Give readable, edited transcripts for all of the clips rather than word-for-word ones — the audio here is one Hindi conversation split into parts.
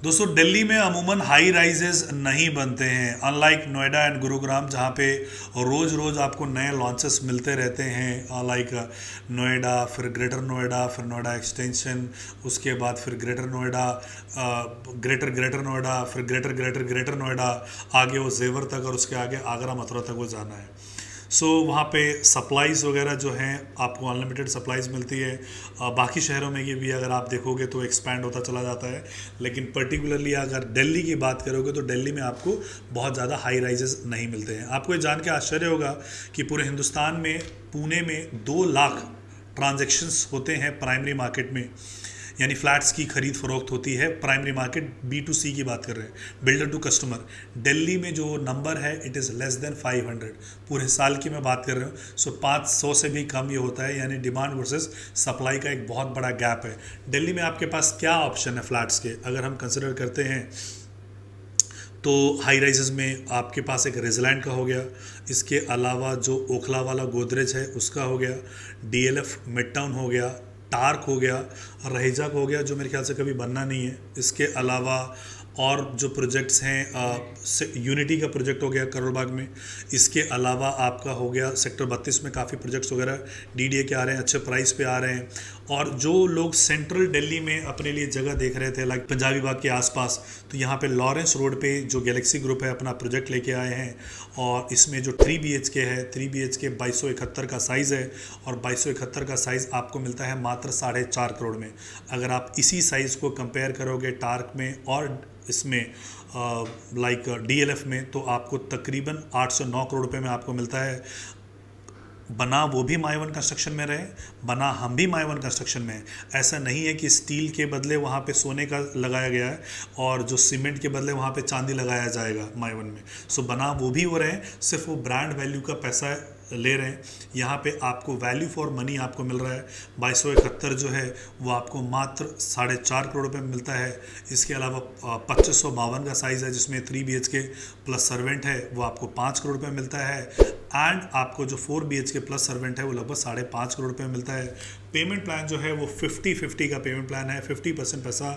दोस्तों दिल्ली में अमूमन हाई राइजेस नहीं बनते हैं, अनलाइक नोएडा एंड गुरुग्राम जहाँ पे रोज़ रोज़ आपको नए लॉन्चेस मिलते रहते हैं। लाइक नोएडा, फिर ग्रेटर नोएडा, फिर नोएडा एक्सटेंशन, उसके बाद फिर greater Noida, greater greater Noida, फिर ग्रेटर ग्रेटर ग्रेटर नोएडा, आगे वो जेवर तक और उसके आगे आगरा मथुरा तक वो जाना है। वहाँ पे सप्लाईज़ वगैरह जो हैं आपको अनलिमिटेड सप्लाईज़ मिलती है। बाकी शहरों में ये भी अगर आप देखोगे तो एक्सपैंड होता चला जाता है, लेकिन पर्टिकुलरली अगर दिल्ली की बात करोगे तो दिल्ली में आपको बहुत ज़्यादा हाई राइजेस नहीं मिलते हैं। आपको ये जान के आश्चर्य होगा कि पूरे हिंदुस्तान में पुणे में 2 लाख ट्रांजेक्शन्स होते हैं प्राइमरी मार्केट में, यानी फ्लैट्स की खरीद फरोख्त होती है। प्राइमरी मार्केट B2C की बात कर रहे हैं, बिल्डर टू कस्टमर। दिल्ली में जो नंबर है इट इज़ लेस देन 500, पूरे साल की मैं बात कर रहा हूँ। 500 से भी कम ये होता है, यानी डिमांड वर्सेस सप्लाई का एक बहुत बड़ा गैप है। दिल्ली में आपके पास क्या ऑप्शन है फ्लैट्स के, अगर हम कंसिडर करते हैं तो हाई राइजेस में आपके पास एक रेजलैंड का हो गया, इसके अलावा जो ओखला वाला गोदरेज है उसका हो गया, DLF मिड टाउन हो गया, टार्क हो गया, रहीजा हो गया जो मेरे ख्याल से कभी बनना नहीं है। इसके अलावा और जो प्रोजेक्ट्स हैं, यूनिटी का प्रोजेक्ट हो गया करोल बाग में। इसके अलावा आपका हो गया सेक्टर 32 में काफ़ी प्रोजेक्ट्स वगैरह DDA के आ रहे हैं, अच्छे प्राइस पे आ रहे हैं। और जो लोग सेंट्रल दिल्ली में अपने लिए जगह देख रहे थे लाइक पंजाबी बाग के आसपास, तो यहाँ पे लॉरेंस रोड पे जो गैलेक्सी ग्रुप है अपना प्रोजेक्ट लेके आए हैं, और इसमें जो 3 BHK है, 3 BHK 2271 का साइज़ है, और 2271 का साइज़ आपको मिलता है मात्र 4.5 करोड़ में। अगर आप इसी साइज़ को कंपेयर करोगे टार्क में और इसमें लाइक DLF में, तो आपको तकरीबन 8 से 9 करोड़ रुपए में आपको मिलता है। बना वो भी माई वन कंस्ट्रक्शन में रहे, बना हम भी माई वन कंस्ट्रक्शन में है। ऐसा नहीं है कि स्टील के बदले वहाँ पे सोने का लगाया गया है और जो सीमेंट के बदले वहाँ पे चांदी लगाया जाएगा माई वन में। बना वो भी हो रहे हैं, सिर्फ वो ब्रांड वैल्यू का पैसा ले रहे हैं। यहाँ पे आपको वैल्यू फॉर मनी आपको मिल रहा है। 2271 जो है वो आपको मात्र 4.5 करोड़ रुपये में मिलता है। इसके अलावा 2552 का साइज़ है जिसमें 3 BHK प्लस सर्वेंट है, वो आपको 5 करोड़ रुपये मिलता है। एंड आपको जो 4 BHK प्लस सर्वेंट है वो लगभग 5.5 करोड़ रुपये में मिलता है। पेमेंट प्लान जो है वो 50-50 का पेमेंट प्लान है। 50% पैसा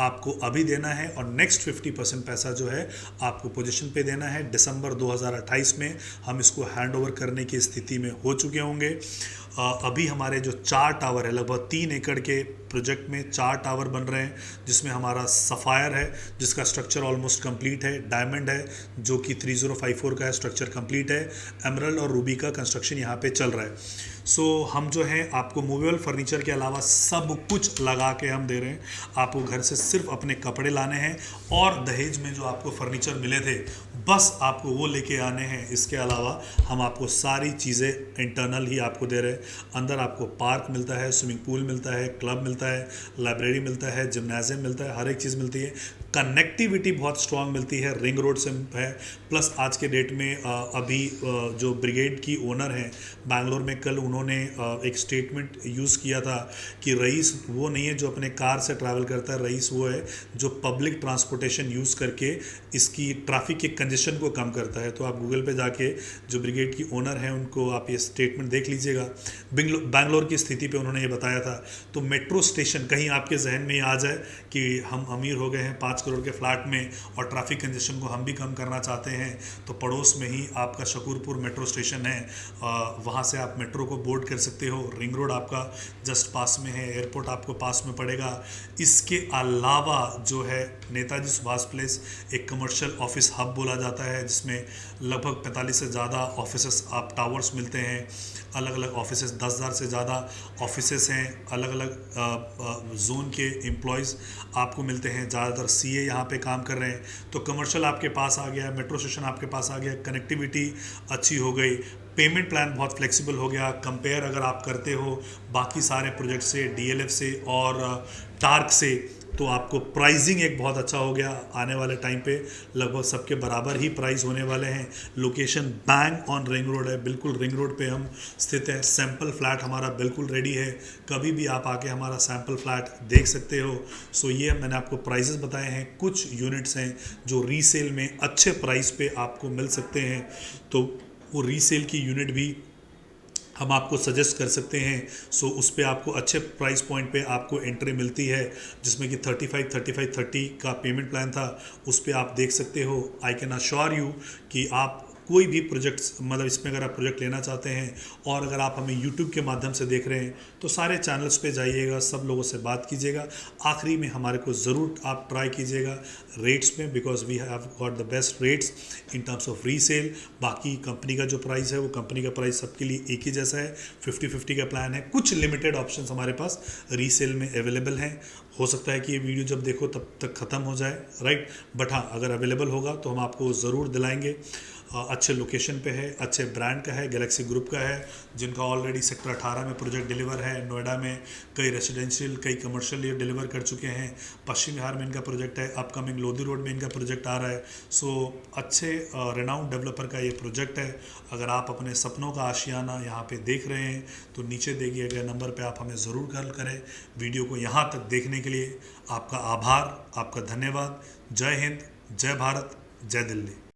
आपको अभी देना है और नेक्स्ट 50% पैसा जो है आपको पोजीशन पे देना है। दिसंबर 2028 में हम इसको हैंड ओवर करने की स्थिति में हो चुके होंगे। अभी हमारे जो 4 टावर है, लगभग 3 एकड़ के प्रोजेक्ट में 4 टावर बन रहे हैं, जिसमें हमारा सफ़ायर है जिसका स्ट्रक्चर ऑलमोस्ट कंप्लीट है, डायमंड है जो कि 3054 का है, स्ट्रक्चर कंप्लीट है, एमरल्ड और रूबी का कंस्ट्रक्शन यहाँ पे चल रहा है। हम जो है आपको मूवेबल फर्नीचर के अलावा सब कुछ लगा के हम दे रहे हैं। आपको घर से सिर्फ अपने कपड़े लाने हैं और दहेज में जो आपको फर्नीचर मिले थे बस आपको वो लेके आने हैं। इसके अलावा हम आपको सारी चीज़ें इंटरनल ही आपको दे रहे हैं। अंदर आपको पार्क मिलता है, स्विमिंग पूल मिलता है, क्लब मिलता है, लाइब्रेरी मिलता है, जिम्नाजियम मिलता है, हर एक चीज़ मिलती है। कनेक्टिविटी बहुत स्ट्रांग मिलती है, रिंग रोड से है। प्लस आज के डेट में अभी जो ब्रिगेड की ओनर हैं बैंगलोर में, कल उन्होंने एक स्टेटमेंट यूज़ किया था कि रईस वो नहीं है जो अपने कार से ट्रैवल करता है, रईस वो है जो पब्लिक ट्रांसपोर्टेशन यूज़ करके इसकी ट्रैफिक के कंजेशन को कम करता है। तो आप गूगल पे जाके जो ब्रिगेड की ओनर हैं उनको आप ये स्टेटमेंट देख लीजिएगा। बैंगलोर की स्थिति पे उन्होंने ये बताया था। तो मेट्रो स्टेशन कहीं आपके जहन में आ जाए कि हम अमीर हो गए हैं 5 करोड़ के फ्लैट में और ट्रैफिक कंजेशन को हम भी कम करना चाहते हैं, तो पड़ोस में ही आपका शकूरपुर मेट्रो स्टेशन है, वहाँ से आप मेट्रो को बोर्ड कर सकते हो। रिंग रोड आपका जस्ट पास में है, एयरपोर्ट आपको पास में पड़ेगा। इसके अलावा जो है नेताजी सुभाष प्लेस एक कमर्शियल ऑफिस हब बोला जाता है, जिसमें लगभग 45 से ज़्यादा ऑफिसेस आप टावर्स मिलते हैं। अलग अलग ऑफिसेस 10,000 से ज़्यादा ऑफिसेस हैं। अलग अलग जोन के एम्प्लॉयज़ आपको मिलते हैं। ज़्यादातर CA यहाँ पे काम कर रहे हैं। तो कमर्शियल आपके पास आ गया, मेट्रो स्टेशन आपके पास आ गया, कनेक्टिविटी अच्छी हो गई, पेमेंट प्लान बहुत फ्लेक्सिबल हो गया। कंपेयर अगर आप करते हो बाकी सारे प्रोजेक्ट से, DLF से और टार्क से, तो आपको प्राइसिंग एक बहुत अच्छा हो गया। आने वाले टाइम पे लगभग सबके बराबर ही प्राइस होने वाले हैं। Location bang on ring road है, बिल्कुल रिंग रोड पे हम स्थित है। सैम्पल फ्लैट हमारा बिल्कुल रेडी है, कभी भी आप आके हमारा सैम्पल फ्लैट देख सकते हो। ये मैंने आपको प्राइसेस बताए हैं। कुछ यूनिट्स हैं जो रीसेल में अच्छे प्राइस पे आपको मिल सकते हैं, तो वो रीसेल की यूनिट भी हम आपको सजेस्ट कर सकते हैं। सो उस पे आपको अच्छे प्राइस पॉइंट पे आपको एंट्री मिलती है, जिसमें कि 35 का पेमेंट प्लान था, उस पे आप देख सकते हो। आई कैन अश्योर यू कि आप कोई भी प्रोजेक्ट्स, मतलब इसमें अगर आप प्रोजेक्ट लेना चाहते हैं और अगर आप हमें यूट्यूब के माध्यम से देख रहे हैं तो सारे चैनल्स पे जाइएगा, सब लोगों से बात कीजिएगा, आखिरी में हमारे को ज़रूर आप ट्राई कीजिएगा रेट्स में, because we have got the best rates in terms of resale. बाकी कंपनी का जो प्राइस है वो कंपनी का प्राइस सबके लिए एक ही जैसा है, 50-50 का प्लान है। कुछ लिमिटेड ऑप्शंस हमारे पास रीसेल में अवेलेबल हैं। हो सकता है कि ये वीडियो जब देखो तब तक ख़त्म हो जाए, राइट, बट हाँ अगर अवेलेबल होगा तो हम आपको ज़रूर दिलाएंगे। अच्छे लोकेशन पे है, अच्छे ब्रांड का है, गैलेक्सी ग्रुप का है, जिनका ऑलरेडी सेक्टर 18 में प्रोजेक्ट डिलीवर है। नोएडा में कई रेसिडेंशियल, कई कमर्शियल ये डिलीवर कर चुके हैं। पश्चिम बिहार में इनका प्रोजेक्ट है, अपकमिंग लोधी रोड में इनका प्रोजेक्ट आ रहा है। सो अच्छे रेनाउंड डेवलपर का ये प्रोजेक्ट है। अगर आप अपने सपनों का आशियाना यहाँ पे देख रहे हैं तो नीचे दिए गए नंबर पे आप हमें ज़रूर कॉल करें। वीडियो को यहाँ तक देखने के लिए आपका आभार, आपका धन्यवाद। जय हिंद, जय भारत, जय दिल्ली।